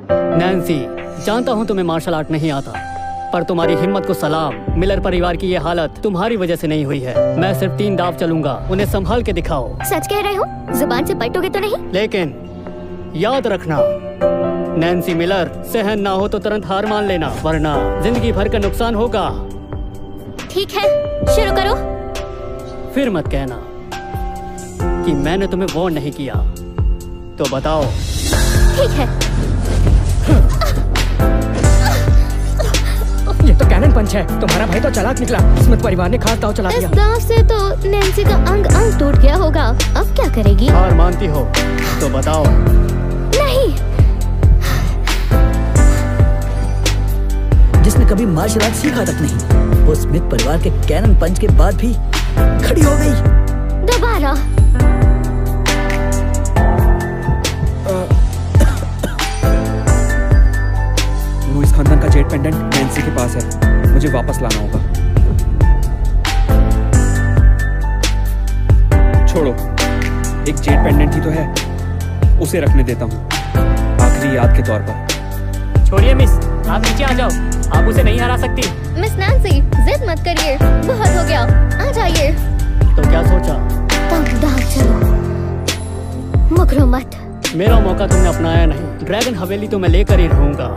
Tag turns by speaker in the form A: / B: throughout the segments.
A: Nancy, जानता हूँ तुम्हें मार्शल आर्ट नहीं आता, पर तुम्हारी हिम्मत को सलाम। मिलर परिवार की ये हालत तुम्हारी वजह से नहीं हुई है। मैं सिर्फ 3 दाव चलूंगा, उन्हें संभाल के दिखाओ।
B: सच कह रहे हो? जुबान से पलटोगे तो नहीं?
A: लेकिन याद रखना, नैन्सी मिलर, सहन ना हो तो तुरंत हार मान लेना, वरना जिंदगी भर का नुकसान होगा।
B: ठीक है, शुरू करो।
A: फिर मत कहना कि मैंने तुम्हें वार्न नहीं किया। तो बताओ।
B: ठीक है।
C: ये तो कैनन पंच है। तुम्हारा भाई तो चालाक निकला। स्मिथ परिवार ने खास दाव चला दिया।
B: इस दाव से तो नैन्सी का अंग अंग टूट गया होगा। अब क्या करेगी?
A: हार मानती हो तो बताओ।
B: नहीं।
D: जिसने कभी मार्शल आर्ट सीखा तक नहीं, वो स्मिथ परिवार के कैनन पंच के बाद भी खड़ी हो गई।
B: दोबारा।
E: लुइस खानदान का जेड पेंडेंट नैन्सी के पास है, मुझे वापस लाना होगा। छोड़ो, एक जेड पेंडेंट ही तो है, उसे रखने देता हूँ आखिरी याद के तौर पर।
A: छोड़िए मिस, आप नीचे आ जाओ, आप उसे नहीं हरा सकती।
B: मिस नैन्सी, जिद मत करिए, बहुत हो गया, आ जाइए।
A: तो क्या सोचा?
B: तब दाव चलो, मुकरो मत।
A: मेरा मौका तुमने अपनाया नहीं। ड्रैगन हवेली तो मैं लेकर ही रहूंगा।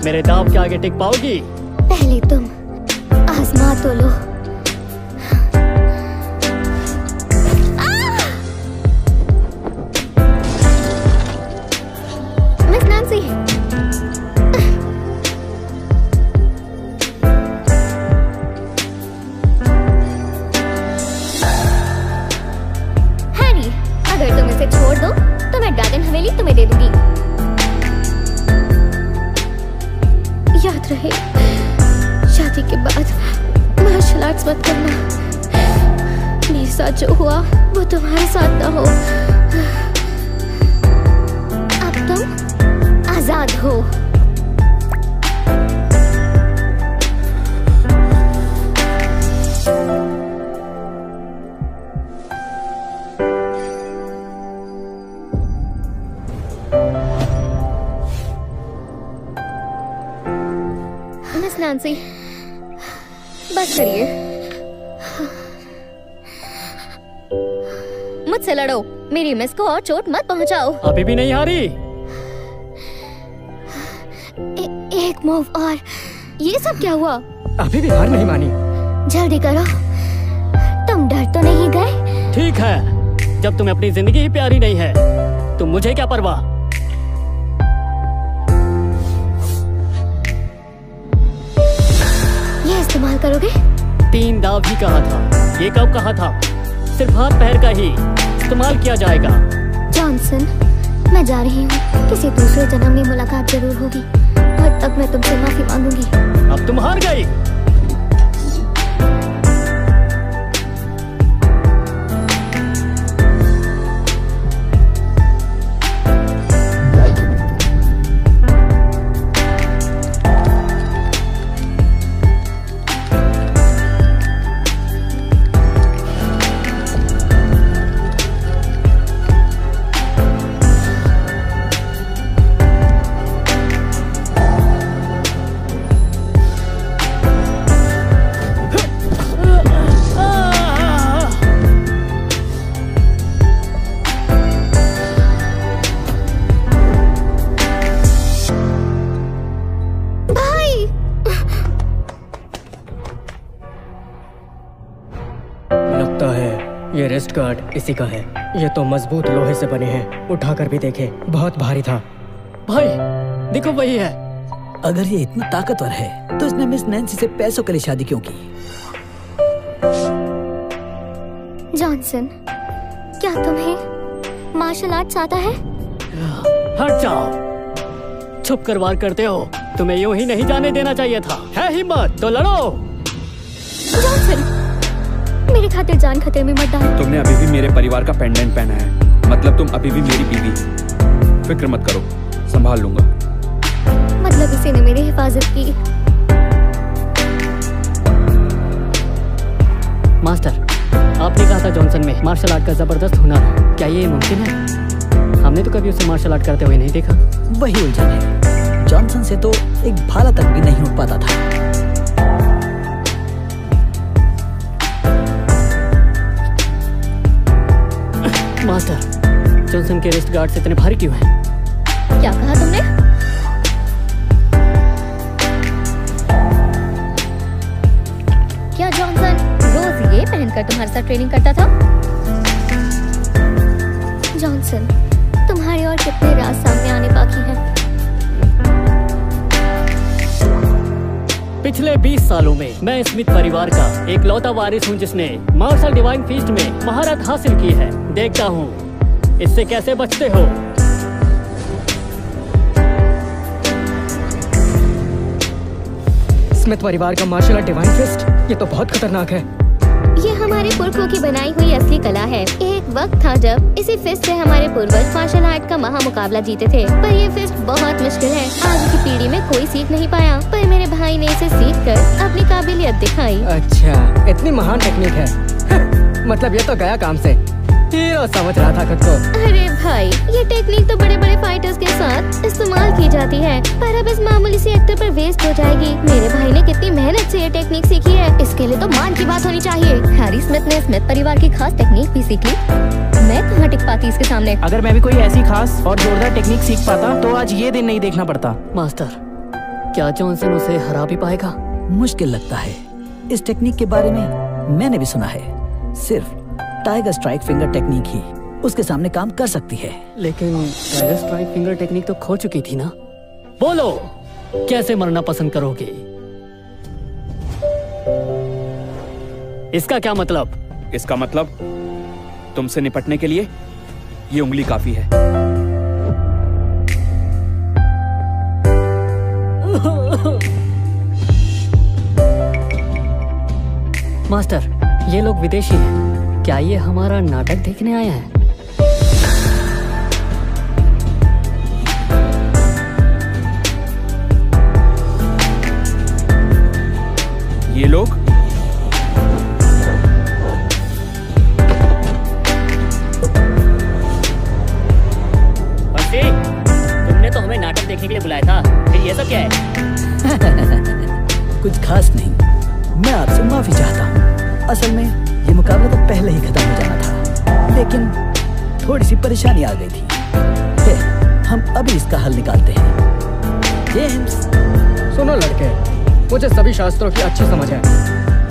A: मेरे दाव के आगे टिक पाओगी?
B: पहले तुम आजमा तो लो। मिस नैन्सी, हैरी, अगर तुम इसे छोड़ दो तो मैं ड्रैगन हवेली तुम्हें दे दूंगी। याद रहे, शादी के बाद मार्शल आर्ट्स मत करना। मेरे साथ जो हुआ वो तुम्हारे साथ ना हो। अब तुम आजाद हो। मिस नैन्सी, बस करिए। मुझसे लड़ो, मेरी मिस को और चोट मत पहुंचाओ।
A: अभी भी नहीं हारी।
B: एक मूव और। ये सब क्या हुआ?
C: अभी भी हार नहीं मानी।
B: जल्दी करो, तुम डर तो नहीं गए?
A: ठीक है, जब तुम्हें अपनी जिंदगी ही प्यारी नहीं है तो मुझे क्या परवाह।
B: इस्तेमाल करोगे?
A: 3 दाव ही कहा था। ये कब कहा था? सिर्फ हाथ पैर का ही इस्तेमाल किया जाएगा।
B: जॉनसन, मैं जा रही हूँ। किसी दूसरे जन्म में मुलाकात जरूर होगी और तब मैं तुमसे माफी मांगूंगी।
A: अब तुम हार गई।
C: ये रेस्ट गार्ड इसी का है। ये तो मजबूत लोहे से बने हैं, उठाकर भी देखे, बहुत भारी था।
A: भाई देखो, वही है।
D: अगर ये इतना ताकतवर है तो इसने मिस नैन्सी से पैसों के लिए शादी क्यों की?
B: जॉनसन, क्या तुम्हें मार्शल आर्ट्स आता है?
A: हट जाओ, छुप कर वार करते हो। तुम्हें यूं ही नहीं जाने देना चाहिए था। है हिम्मत तो लड़ो।
B: जॉनसन, मेरी खातिर जान खतरे में मत डालो।
E: तुमने अभी भी मेरे परिवार का पेंडेंट पहना है, मतलब तुम अभी भी मेरी बीवी। फिक्र मत करो, संभाल लूंगा।
B: मतलब इसी ने मेरी हिफाजत की।
A: मास्टर, आपने कहा था जॉनसन में मार्शल आर्ट का जबरदस्त हुनर है। क्या ये मुमकिन है? हमने तो कभी उसे मार्शल आर्ट करते हुए नहीं देखा।
D: वही उलझन है। जॉनसन से तो एक भाला तक भी नहीं उठ पाता था।
A: मास्टर, जॉनसन के रिस्ट गार्ड्स इतने भारी क्यों हैं?
B: क्या कहा तुमने? क्या जॉनसन रोज ये पहनकर तुम्हारे साथ ट्रेनिंग करता था? जॉनसन, तुम्हारे और कितने राज सामने आने बाकी हैं?
A: पिछले 20 सालों में मैं स्मिथ परिवार का एक लौता वारिस हूँ जिसने मार्शल डिवाइन फीस्ट में महारत हासिल की है। देखता हूँ इससे कैसे बचते हो।
C: स्मिथ परिवार का मार्शल आर्ट डिवाइन फिस्ट, ये तो बहुत खतरनाक है।
B: ये हमारे पुरखों की बनाई हुई असली कला है। एक वक्त था जब इसी फिस्ट से हमारे पूर्वज मार्शल आर्ट का महामुकाबला जीते थे, पर ये फिस्ट बहुत मुश्किल है। आगे की पीढ़ी में कोई सीख नहीं पाया, पर मेरे भाई ने इसे सीख कर अपनी काबिलियत दिखाई।
C: अच्छा, इतनी महान टेक्निक है। मतलब ये तो गया काम से। हीरो समझ रहा था खुद को।
B: अरे भाई, ये टेक्निक तो बड़े बड़े फाइटर्स के साथ इस्तेमाल की जाती है, पर अब इस मामूली सी एक्टर पर वेस्ट हो जाएगी। मेरे भाई ने कितनी मेहनत से ये टेक्निक सीखी है, इसके लिए तो मान की बात होनी चाहिए। हैरी स्मिथ ने स्मिथ परिवार की खास टेक्निक भी सीखी। मैं कहाँ टिक पाती इसके सामने।
F: अगर मैं भी कोई ऐसी खास और जोरदार टेक्निक सीख पाता तो आज ये दिन नहीं देखना पड़ता।
A: मास्टर, क्या जॉनसन उसे हरा भी पाएगा?
D: मुश्किल लगता है। इस टेक्निक के बारे में मैंने भी सुना है। सिर्फ टाइगर स्ट्राइक फिंगर टेक्निक ही उसके सामने काम कर सकती है।
A: लेकिन टाइगर स्ट्राइक फिंगर टेक्निक तो खो चुकी थी ना। बोलो, कैसे मरना पसंद करोगे? इसका क्या मतलब?
E: इसका मतलब तुमसे निपटने के लिए ये उंगली काफी है।
A: मास्टर, ये लोग विदेशी हैं। क्या ये हमारा नाटक देखने आए हैं?
E: ये लोग
A: बंसी, तुमने तो हमें नाटक देखने के लिए बुलाया था, फिर ये सब क्या है?
D: कुछ खास नहीं। मैं आपसे माफी चाहता हूँ। असल में ये मुकाबला तो पहले ही खत्म हो जाना था, लेकिन थोड़ी सी परेशानी आ गई थी। हम अभी इसका हल निकालते हैं। जेम्स,
C: सुनो लड़के, मुझे सभी शास्त्रों की अच्छी समझ है।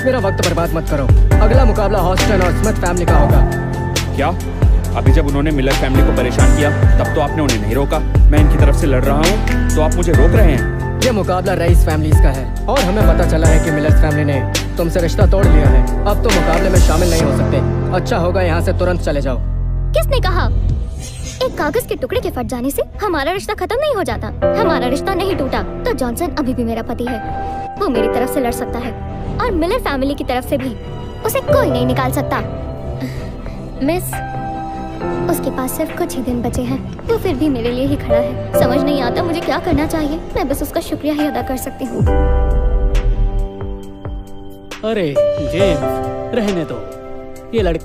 C: मेरा वक्त बर्बाद मत करो। अगला मुकाबला हॉस्टन और स्मिथ फैमिली का होगा।
E: क्या? अभी जब उन्होंने मिलर फैमिली को परेशान किया तब तो आपने उन्हें नहीं रोका। मैं इनकी तरफ से लड़ रहा हूँ तो आप मुझे रोक रहे हैं।
C: ये मुकाबला रईस फैमिलीज का है और हमें पता चला है कि मिलर्स फैमिली ने तुमसे रिश्ता तोड़ लिया है। अब तो मुकाबले में शामिल नहीं हो सकते। अच्छा होगा यहाँ से तुरंत चले जाओ।
B: किसने कहा? एक कागज के टुकड़े के फट जाने से हमारा रिश्ता खत्म नहीं हो जाता। हमारा रिश्ता नहीं टूटा तो जॉनसन अभी भी मेरा पति है। वो मेरी तरफ से लड़ सकता है और मिलर फैमिली की तरफ से भी। उसे कोई नहीं निकाल सकता। मिस, उसके पास सिर्फ कुछ ही दिन बचे हैं। वो फिर भी मेरे लिए ही खड़ा है। समझ नहीं आता मुझे क्या करना चाहिए। मैं बस उसका शुक्रिया ही अदा कर सकती हूँ।
A: अरे जेम्स, रहने दो। ये लड़का